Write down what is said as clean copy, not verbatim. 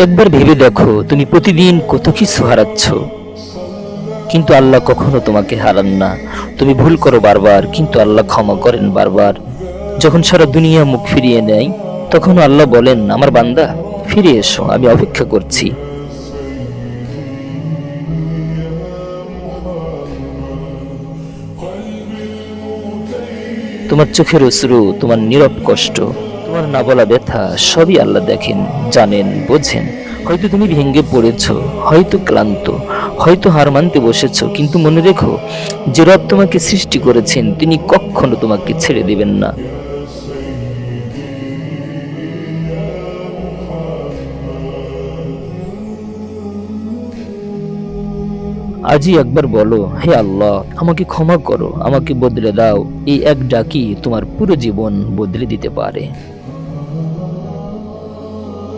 একবার ভেবে দেখো, তুমি প্রতিদিন কত কিছু হারাচ্ছ, কিন্তু আল্লাহ কখনো তোমাকে হারান না। তুমি ভুল করো বারবার, কিন্তু আল্লাহ ক্ষমা করেন বারবার। যখন সারা দুনিয়া মুখ ফিরিয়ে নেয়, তখন আল্লাহ বলেন, আমার বান্দা ফিরে এসো, আমি অপেক্ষা করছি। তোমার চোখের অশ্রু, তোমার নীরব কষ্ট, তোমার না বলা ব্যথা, সবই আল্লাহ দেখেন, জানেন, বোঝেন। হয়তো তুমি ভেঙে পড়েছো, হয়তো ক্লান্ত, হয়তো হার মানতে বসেছো, কিন্তু মনে রেখো, যে রব তোমাকে সৃষ্টি করেছেন তিনি কখনো তোমাকে ছেড়ে দিবেন না। আজই একবার বলো, হে আল্লাহ, আমাকে ক্ষমা করো, আমাকে বদলে দাও। এই এক ডাকি তোমার পুরো জীবন বদলে দিতে পারে।